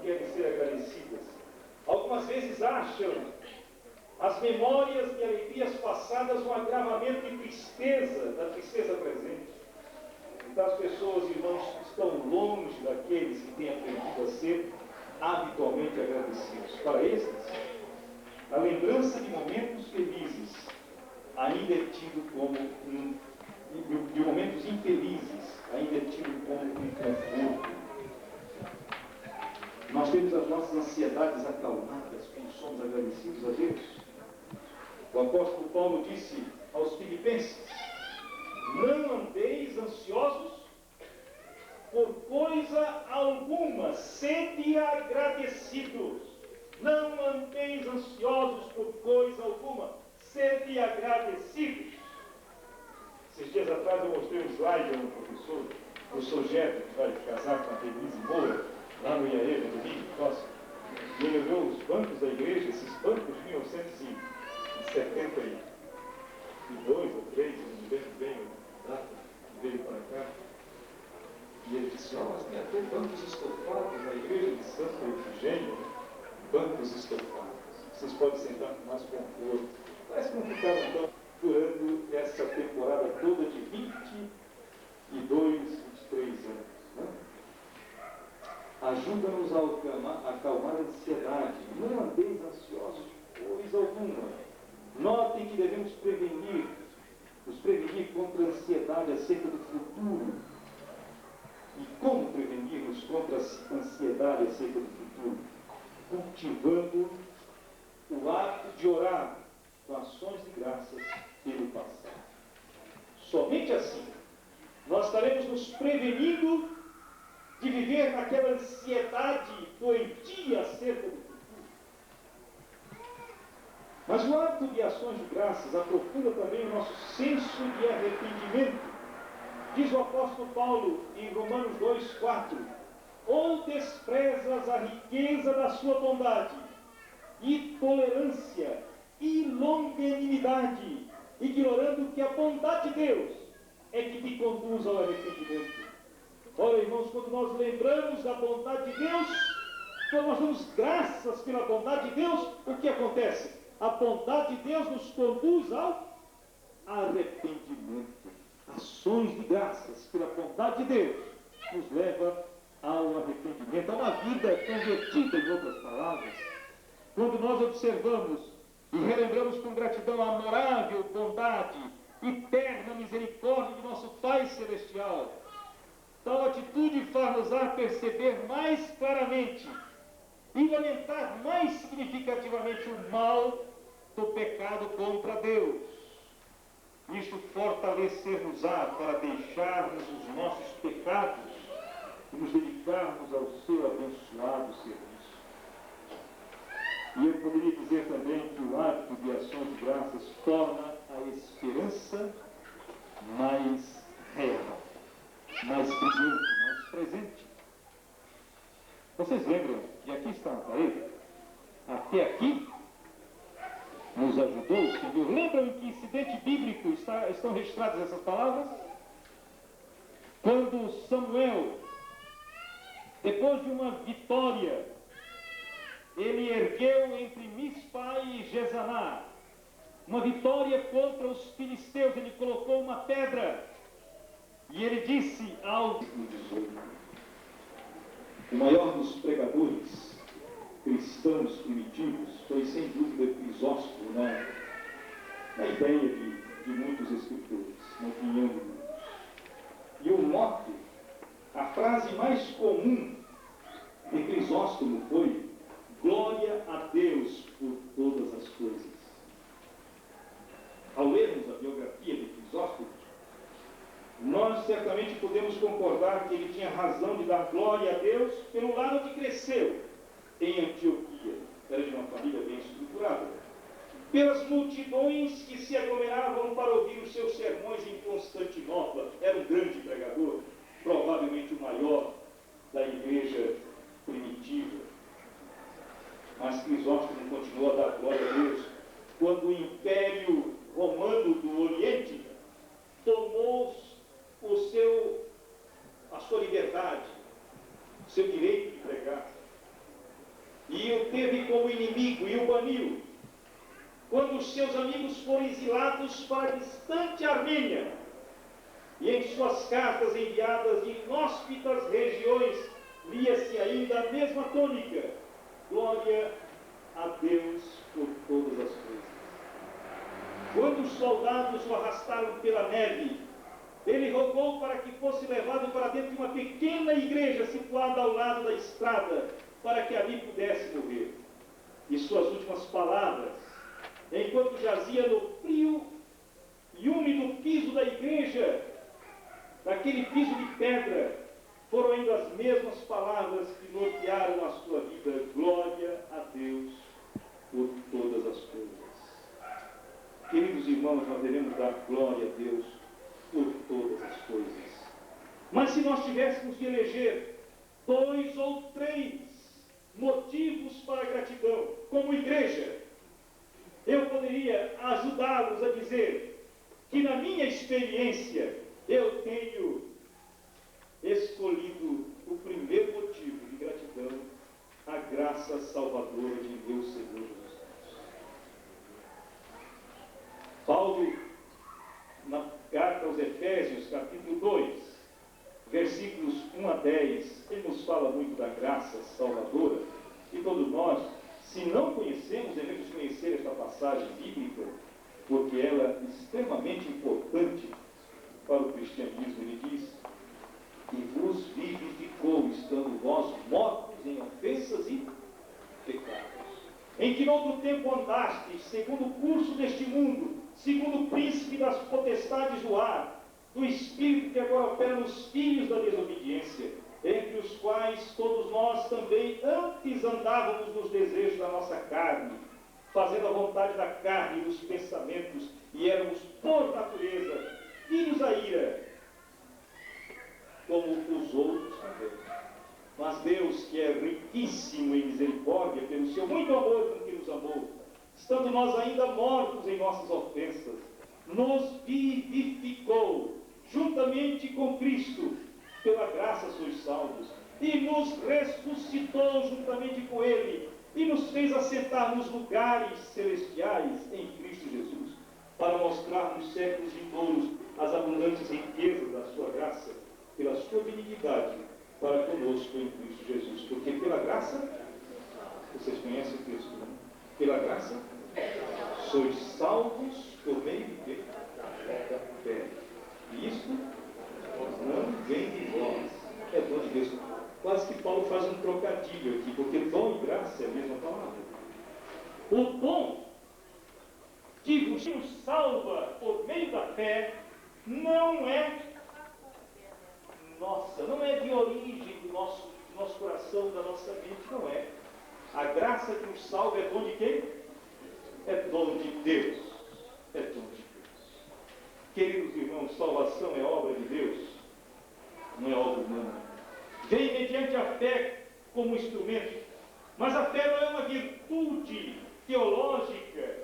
querem ser agradecidas. Algumas vezes acham as memórias de alegrias passadas um agravamento de tristeza, da tristeza presente. Então as pessoas, irmãos, estão longe daqueles que têm aprendido a ser habitualmente agradecidos. Para estes, a lembrança de momentos felizes ainda é tido como de momentos infelizes, ainda é tido como um conforto. Nós temos as nossas ansiedades acalmadas quando somos agradecidos a Deus. O apóstolo Paulo disse aos Filipenses: não andeis ansiosos por coisa alguma, sede agradecidos. Não andeis ansiosos por coisa alguma, sede agradecidos. Esses dias atrás eu mostrei um slide a um professor, o professor Jeto, que vai casar com a Denise Moura, lá no IAE, no domingo próximo. E ele olhou os bancos da igreja, esses bancos de 1972 ou 3, não me lembro bem a data que veio para cá. E ele disse: mas tem até bancos estofados na igreja de Santa Efigênia, bancos estofados. Vocês podem sentar com mais conforto. Parece que não ficaram tão durante essa temporada toda de 22, 23 anos. Né? Ajuda-nos a acalmar a ansiedade. Não andeis ansiosos por coisa alguma. Notem que devemos nos prevenir contra a ansiedade acerca do futuro. E como prevenirmos contra a ansiedade acerca do futuro? Cultivando o hábito de orar com ações de graças pelo passado. Somente assim nós estaremos nos prevenindo de viver naquela ansiedade doentia acerca do futuro. Mas o hábito de ações de graças aprofunda também o nosso senso de arrependimento. Diz o apóstolo Paulo em Romanos 2,4: ou desprezas a riqueza da sua bondade, e tolerância, e longanimidade, ignorando que a bondade de Deus é que te conduz ao arrependimento. Ora, irmãos, quando nós lembramos da bondade de Deus, quando nós damos graças pela bondade de Deus, o que acontece? A bondade de Deus nos conduz ao arrependimento. Ações de graças pela bondade de Deus nos leva ao arrependimento, a uma vida convertida, em outras palavras. Quando nós observamos e relembramos com gratidão a amorável bondade, eterna misericórdia de nosso Pai Celestial, tal atitude faz-nos-á perceber mais claramente e lamentar mais significativamente o mal do pecado contra Deus. Isto fortalecer-nos-á para deixarmos os nossos pecados e nos dedicarmos ao seu abençoado serviço. E eu poderia dizer também que o hábito de ações de graças torna a esperança mais real, mais brilhante, mais presente. Vocês lembram, e aqui está na parede, até aqui nos ajudou o Senhor. Lembram em que incidente bíblico estão registradas essas palavras? Quando Samuel, depois de uma vitória, ele ergueu entre Mispa e Gesaná uma vitória contra os filisteus. Ele colocou uma pedra e ele disse ao 18: o maior dos pregadores cristãos primitivos foi sem dúvida Crisóstomo, na ideia de muitos escritores, na opinião de muitos. E o mote, a frase mais comum de Crisóstomo foi: glória a Deus por todas as coisas. Ao lermos a biografia de Crisóstomo, nós certamente podemos concordar que ele tinha razão de dar glória a Deus pelo lado onde cresceu, em Antioquia. Era de uma família bem estruturada. Pelas multidões que se aglomeravam para ouvir os seus sermões em Constantinopla. Era um grande pregador, provavelmente o maior da igreja primitiva. Mas Crisóstomo continuou a dar glória a Deus quando o Império Romano do Oriente tomou a sua liberdade, o seu direito de pregar. teve como inimigo e o baniu, quando os seus amigos foram exilados para a distante Armênia, e em suas cartas enviadas de inóspitas regiões, lia-se ainda a mesma tônica: glória a Deus por todas as coisas. Quando os soldados o arrastaram pela neve, ele rogou para que fosse levado para dentro de uma pequena igreja situada ao lado da estrada, para que ali pudesse morrer. E suas últimas palavras, enquanto jazia no frio e úmido piso da igreja, daquele piso de pedra, foram ainda as mesmas palavras que nortearam a sua vida: glória a Deus por todas as coisas. Queridos irmãos, nós devemos dar glória a Deus por todas as coisas. Mas se nós tivéssemos de eleger 2 ou 3 motivos para a gratidão, como igreja, eu poderia ajudá-los a dizer que, na minha experiência, eu tenho escolhido o primeiro motivo de gratidão: a graça salvadora de Deus Senhor Jesus Cristo. Paulo, na carta aos Efésios, capítulo 2, versículos 1 a 10, ele nos fala muito da graça salvadora, e todos nós, se não conhecemos, devemos conhecer esta passagem bíblica, porque ela é extremamente importante para o cristianismo. Ele diz: e vos vivificou, estando vós mortos em ofensas e pecados, em que noutro tempo andastes, segundo o curso deste mundo, segundo o príncipe das potestades do ar, do espírito que agora opera nos filhos da desobediência, entre os quais todos nós também antes andávamos nos desejos da nossa carne, fazendo a vontade da carne e dos pensamentos, e éramos, por natureza, filhos da ira, como os outros também. Mas Deus, que é riquíssimo em misericórdia, pelo seu muito amor com que nos amou, estando nós ainda mortos em nossas ofensas, nos vivificou juntamente com Cristo. Pela graça sois salvos, e nos ressuscitou juntamente com Ele, e nos fez assentar nos lugares celestiais em Cristo Jesus, para mostrar nos séculos vindouros as abundantes riquezas da sua graça, pela sua benignidade para conosco em Cristo Jesus. Porque pela graça, vocês conhecem o texto, não? Pela graça sois salvos por meio de quê? Da fé. E isto não vem de vós, é dom de Deus. Quase que Paulo faz um trocadilho aqui, porque dom e graça é a mesma palavra. O dom que vos salva por meio da fé não é nossa, não é de origem do nosso coração, da nossa mente, não é. A graça que nos salva é dom de quem? É dom de Deus. É dom de Deus. Queridos irmãos, salvação é obra de Deus, não é obra humana. Vem mediante a fé como instrumento, mas a fé não é uma virtude teológica,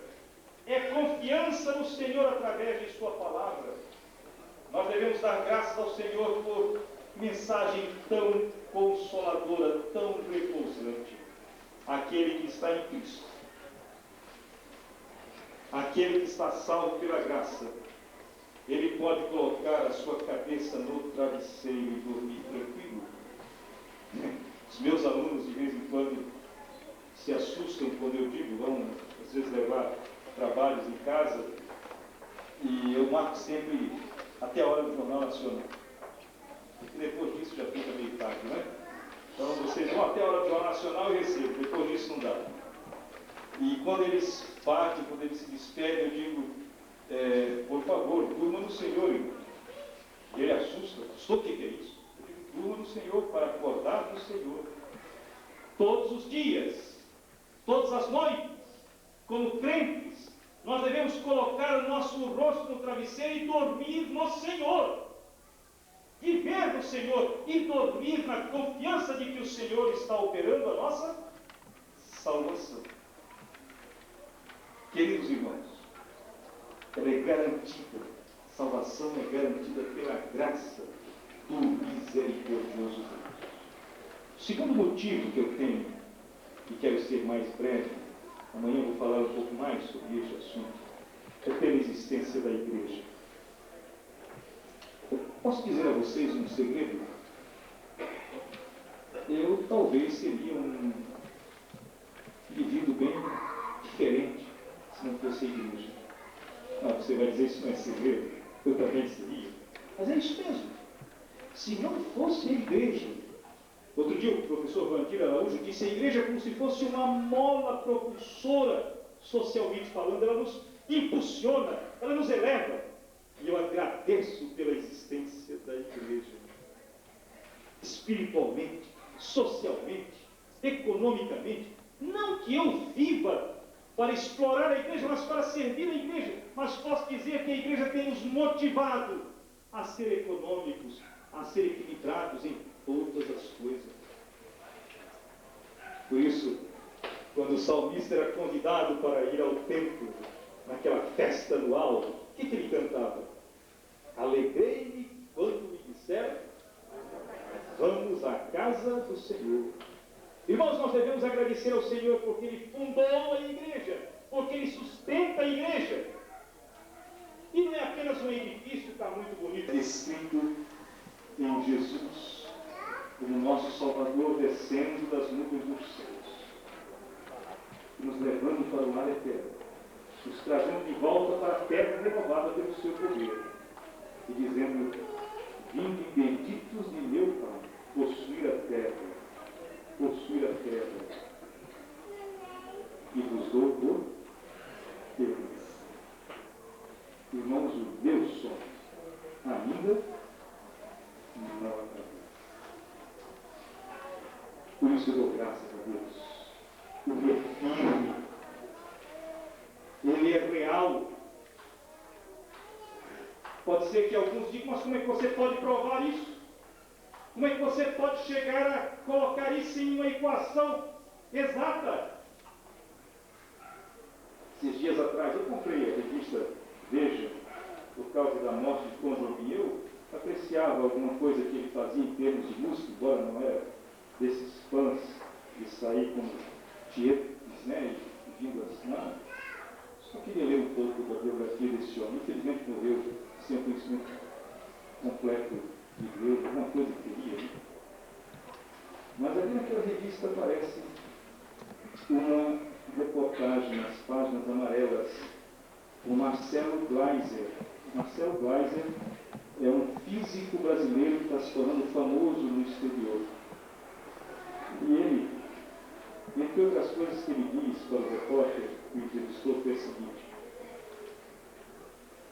é confiança no Senhor através de sua palavra. Nós devemos dar graças ao Senhor por mensagem tão consoladora, tão repousante. Aquele que está em Cristo, aquele que está salvo pela graça, ele pode colocar a sua cabeça no travesseiro e dormir tranquilo. Os meus alunos, de vez em quando, se assustam quando eu digo, vão às vezes levar trabalhos em casa, e eu marco sempre até a hora do Jornal Nacional. E depois disso já fica meio tarde, não é? Então vocês vão até a hora do Jornal Nacional e recebem, depois disso não dá. E quando eles partem, quando eles se despedem, eu digo, por favor, durma no Senhor, irmão. E ele assusta, o que é isso? Eu digo, durma no Senhor, para acordar no Senhor. Todos os dias, todas as noites, como crentes, nós devemos colocar o nosso rosto no travesseiro e dormir no Senhor. Viver no Senhor e dormir na confiança de que o Senhor está operando a nossa salvação. Queridos irmãos, ela é garantida, salvação é garantida pela graça do misericordioso Deus. O segundo motivo que eu tenho e quero ser mais breve. Amanhã eu vou falar um pouco mais sobre este assunto. É pela existência da igreja. Posso dizer a vocês um segredo? Eu talvez seria um indivíduo bem diferente se não fosse a igreja. Ah, você vai dizer isso não é segredo? Eu também seria. Mas é isso mesmo. Se não fosse a igreja. Outro dia o professor Vandir Araújo disse: a igreja é como se fosse uma mola propulsora, socialmente falando. Ela nos impulsiona, ela nos eleva. E eu agradeço pela existência da igreja. Espiritualmente, socialmente, economicamente. Não que eu viva para explorar a igreja, mas para servir a igreja. Mas posso dizer que a igreja tem nos motivado a ser econômicos, a ser equilibrados em todas as coisas. Por isso, quando o salmista era convidado para ir ao templo, naquela festa anual, o que ele cantava? Alegrei-me quando me disseram: vamos à casa do Senhor. Irmãos, nós devemos agradecer ao Senhor porque Ele fundou a igreja, porque Ele sustenta a igreja. E não é apenas um edifício que está muito bonito. Descrito em Jesus, como nosso Salvador descendo das nuvens dos céus, nos levando para o mar eterno, nos trazendo de volta para a terra renovada pelo seu poder, e dizendo: vinde benditos de meu Pai, possuir a terra, e vos dou por herança. Irmãos, o meu sonho ainda não acabou. Por isso eu dou graças a Deus. Ele é firme, Ele é real. Pode ser que alguns digam: mas como é que você pode provar isso? Como é que você pode chegar a colocar isso em uma equação exata? Esses dias atrás eu comprei a revista Veja, por causa da morte de Tom Jobim. Eu apreciava alguma coisa que ele fazia em termos de música, embora não era desses fãs de sair como tietes, né, e vindo assinar. Só queria ler um pouco da biografia desse homem. Infelizmente morreu sem o conhecimento completo de Deus, alguma coisa que teria. Né? Mas ali naquela revista aparece uma reportagem nas páginas amarelas com Marcelo Gleiser. Marcelo Gleiser é um físico brasileiro que está se tornando famoso no exterior. E ele, entre outras coisas que ele diz para o repórter que o entrevistou, foi o seguinte: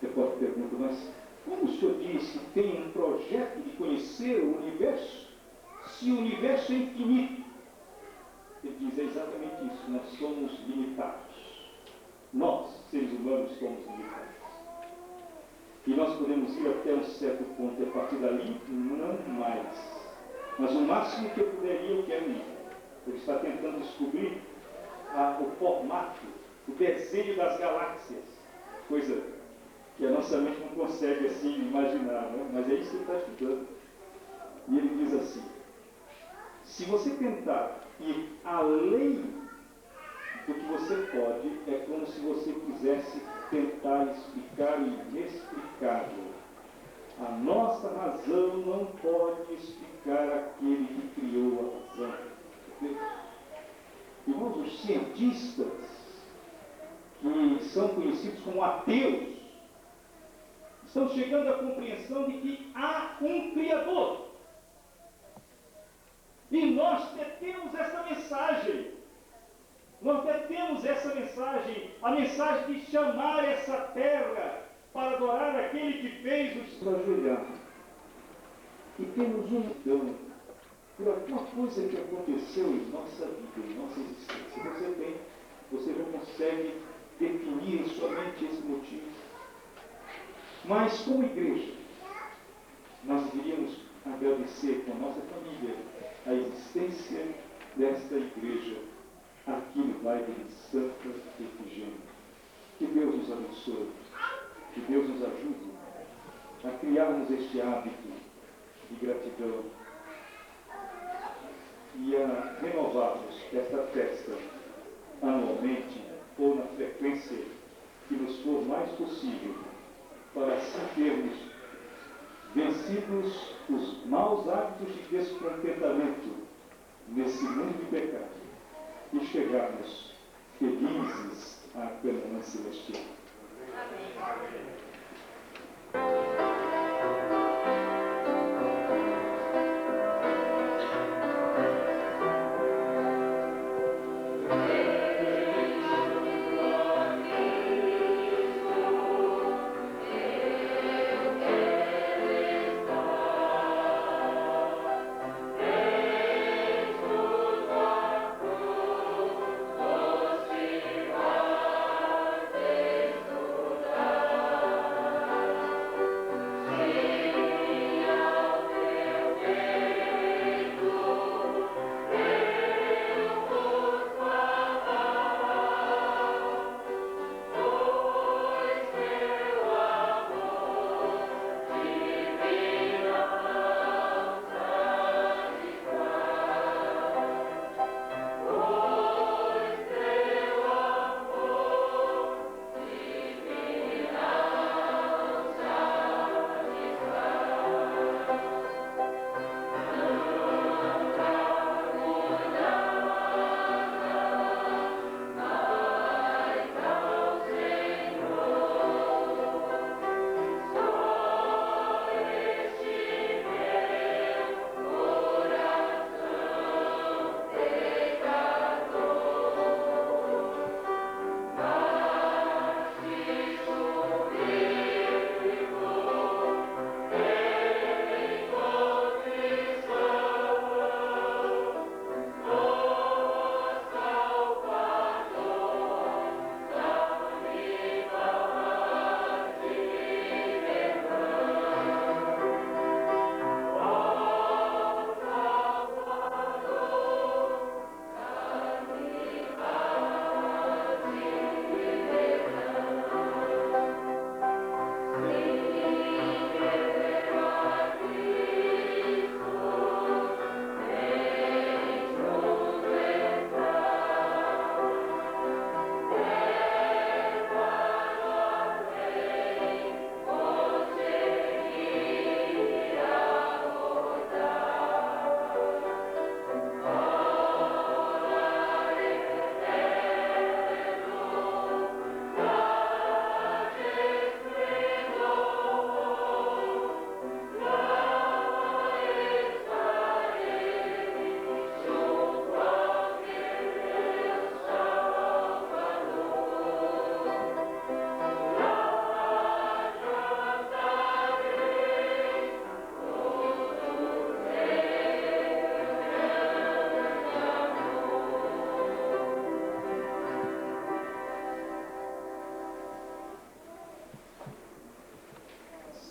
o repórter pergunta: mas como o senhor diz que tem um projeto de conhecer o universo, se o universo é infinito? Ele diz: é exatamente isso, nós somos limitados. Nós, seres humanos, somos limitados. E nós podemos ir até um certo ponto, e a partir dali, não mais. Mas o máximo que eu puder ir, eu quero ir. Ele está tentando descobrir o formato, o desenho das galáxias, coisa que a nossa mente não consegue assim imaginar, né? Mas é isso que ele está estudando. E ele diz assim: se você tentar ir além do que você pode, é como se você quisesse tentar explicar o inexplicável. A nossa razão não pode explicar aquele que criou a razão. Irmãos, os cientistas, que são conhecidos como ateus, estão chegando à compreensão de que há um Criador. E nós temos essa mensagem. Nós temos essa mensagem, a mensagem de chamar essa terra para adorar aquele que fez os ajoelhar. E temos um dom por alguma coisa que aconteceu em nossa vida, em nossa existência. Você não consegue definir em sua mente esse motivo. Mas como igreja, nós deveríamos agradecer com a nossa família a existência desta igreja aqui no bairro de Santa Efigênia. Que Deus nos abençoe, que Deus nos ajude a criarmos este hábito de gratidão e a renovarmos esta festa anualmente ou na frequência que nos for mais possível, para assim termos vencidos os maus hábitos de descontentamento nesse mundo de pecado e chegarmos felizes à Canaã celestial. Amém.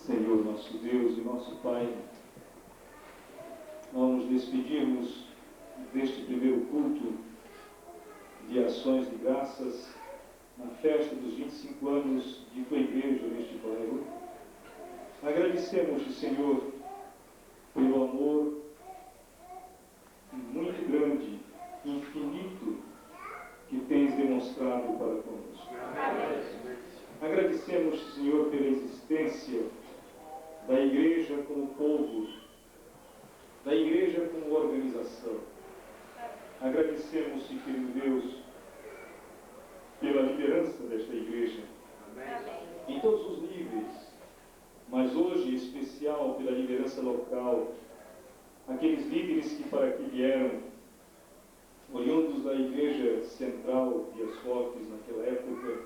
Senhor nosso Deus e nosso Pai, ao nos despedirmos deste primeiro culto de ações de graças na festa dos 25 anos de Tua Igreja neste bairro, agradecemos-te, Senhor, pelo amor muito grande, infinito, que tens demonstrado para conosco. Agradecemos, Senhor, pela existência da Igreja como povo, da Igreja como organização. Agradecemos, querido Deus, pela liderança desta Igreja, em todos os níveis, mas hoje, em especial, pela liderança local, aqueles líderes que para aqui vieram, oriundos da Igreja Central de As Fortes naquela época,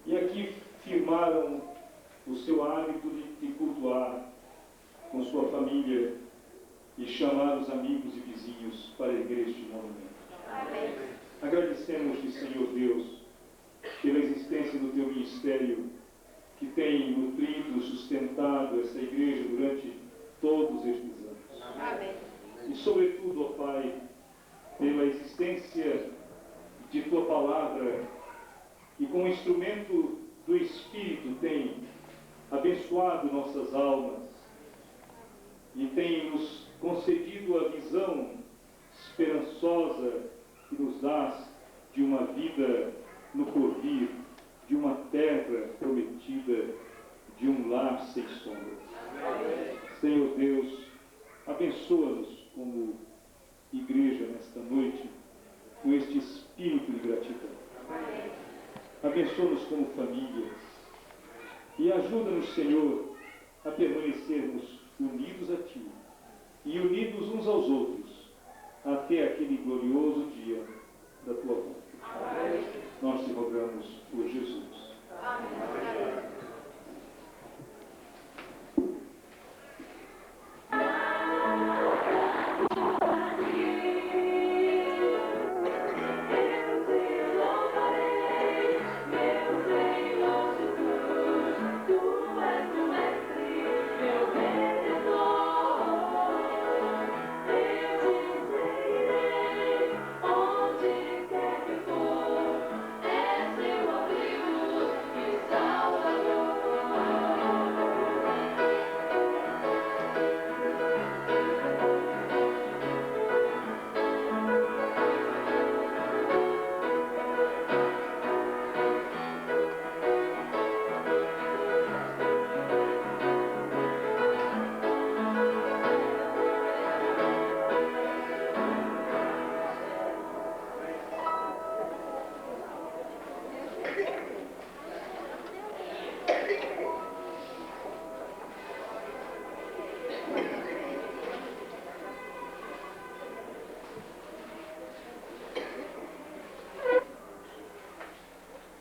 e aqui firmaram o seu hábito de cultuar com sua família e chamar os amigos e vizinhos para erguer este monumento. Amém. Agradecemos-te, Senhor Deus, pela existência do teu ministério que tem nutrido, sustentado essa igreja durante todos estes anos. Amém. E sobretudo, ó Pai, pela existência de tua palavra, que como instrumento do Espírito tem abençoado nossas almas e tem nos concedido a visão esperançosa que nos dás de uma vida no porvir, de uma terra prometida, de um lar sem sombras. Senhor Deus, abençoa-nos como igreja nesta noite, com este espírito de gratidão. Abençoa-nos como famílias e ajuda-nos, Senhor, a permanecermos unidos a Ti e unidos uns aos outros até aquele glorioso dia da Tua volta. Nós te rogamos por Jesus. Amém.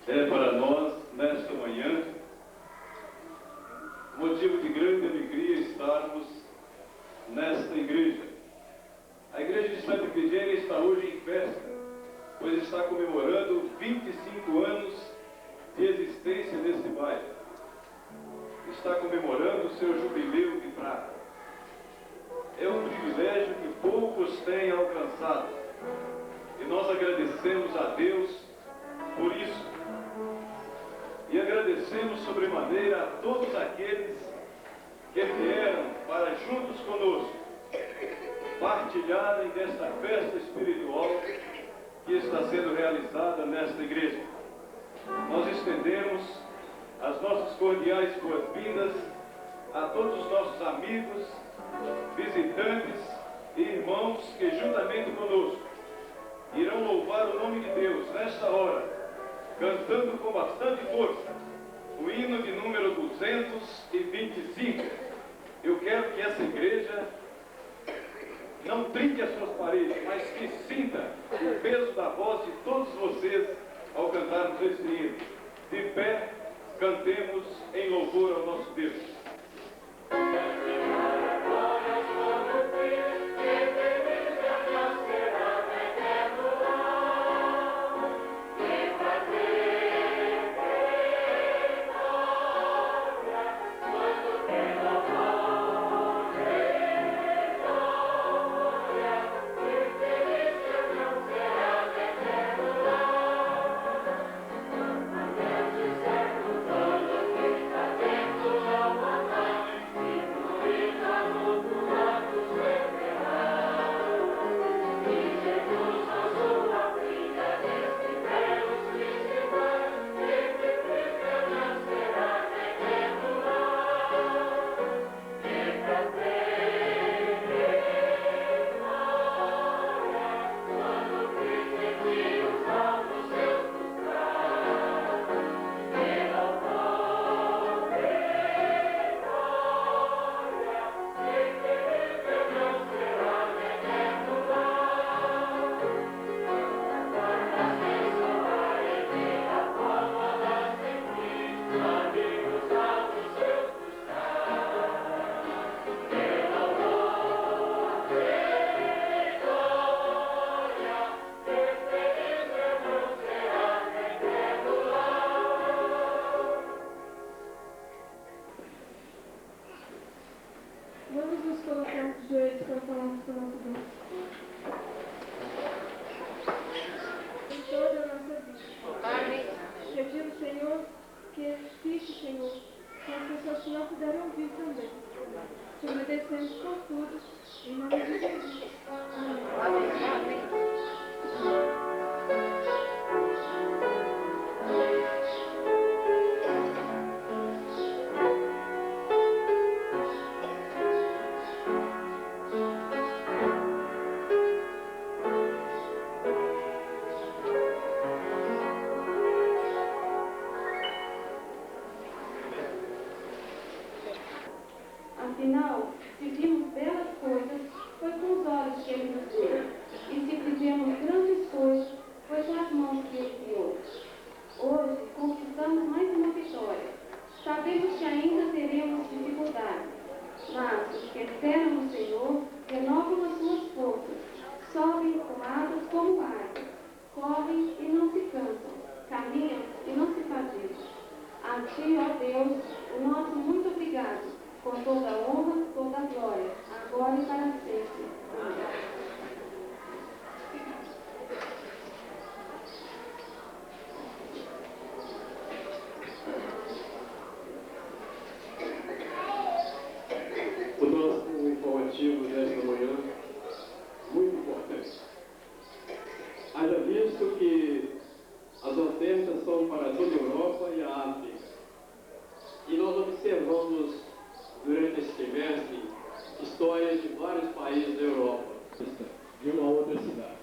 É para nós, nesta manhã, motivo de grande alegria estarmos nesta igreja. A igreja de Santa Efigênia está hoje em festa, pois está comemorando 25 anos de existência neste bairro. Está comemorando o seu jubileu de prata. É um privilégio que poucos têm alcançado. E nós agradecemos a Deus por isso. E agradecemos sobremaneira a todos aqueles que vieram para juntos conosco partilharem desta festa espiritual que está sendo realizada nesta igreja. Nós estendemos as nossas cordiais boas-vindas a todos os nossos amigos, visitantes e irmãos que juntamente conosco irão louvar o nome de Deus nesta hora, cantando com bastante força o hino de número 225. Eu quero que essa igreja não trinque as suas paredes, mas que sinta o peso da voz de todos vocês ao cantarmos este hino. De pé, cantemos em louvor ao nosso Deus. Vamos nos colocar de joelhos para falarmos com o nosso Deus. Em toda a nossa vida. Amém. Pedimos, Senhor, que fique, Senhor, com as pessoas que não puderam ouvir também. Te agradecemos por tudo. Em nome de Jesus. Amém. Amém. Haja visto que as ofertas são para toda a Europa e a África. E nós observamos, durante esse trimestre, histórias de vários países da Europa, de uma outra cidade.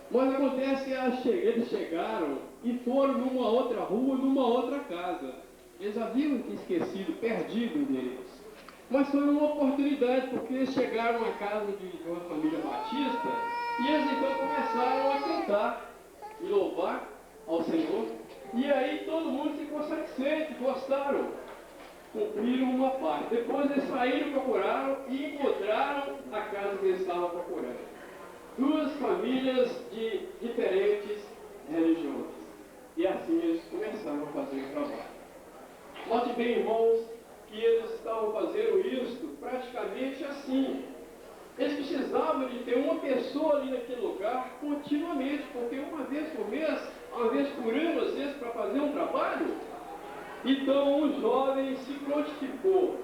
Mas acontece que eles chegaram e foram numa outra rua, numa outra casa. Eles haviam esquecido, perdido deles. Mas foi uma oportunidade, porque eles chegaram à casa de uma família batista e eles então começaram a cantar e louvar ao Senhor. E aí todo mundo ficou satisfeito, gostaram, cumpriram uma parte. Depois eles saíram, procuraram e encontraram a casa que eles estavam procurando. Duas famílias de diferentes religiões. E assim eles começaram a fazer o trabalho. Note bem, irmãos, que eles estavam fazendo isso praticamente assim. Eles precisavam de ter uma pessoa ali naquele lugar continuamente, porque uma vez por mês, uma vez por ano, às vezes, para fazer um trabalho. Então o jovem se prontificou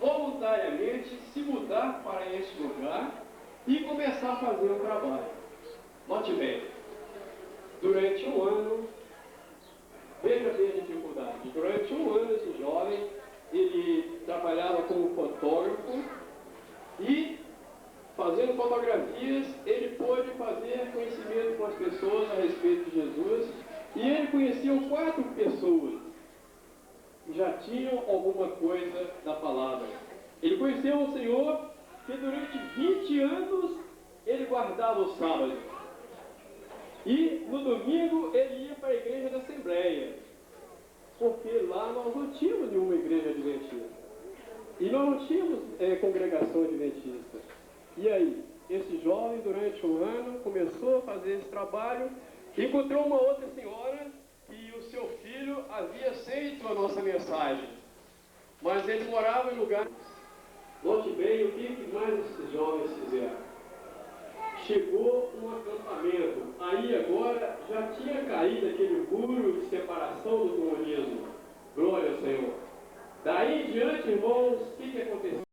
voluntariamente se mudar para este lugar e começar a fazer o trabalho. Note bem, durante um ano, veja bem a dificuldade, durante um ano esse jovem, ele trabalhava como fotógrafo e, fazendo fotografias, ele pôde fazer conhecimento com as pessoas a respeito de Jesus, e ele conheceu 4 pessoas que já tinham alguma coisa da palavra. Ele conheceu um senhor que durante 20 anos ele guardava o sábado. E no domingo ele ia para a igreja da Assembleia, porque lá nós não tínhamos nenhuma igreja adventista. E nós não tínhamos congregação adventista. E aí, esse jovem durante um ano começou a fazer esse trabalho, encontrou uma outra senhora e o seu filho havia aceito a nossa mensagem. Mas ele morava em lugar... Note bem o que mais esses jovens fizeram. Chegou um acampamento. Aí agora já tinha caído aquele muro de separação do comunismo. Glória ao Senhor. Daí em diante, irmãos, o que aconteceu?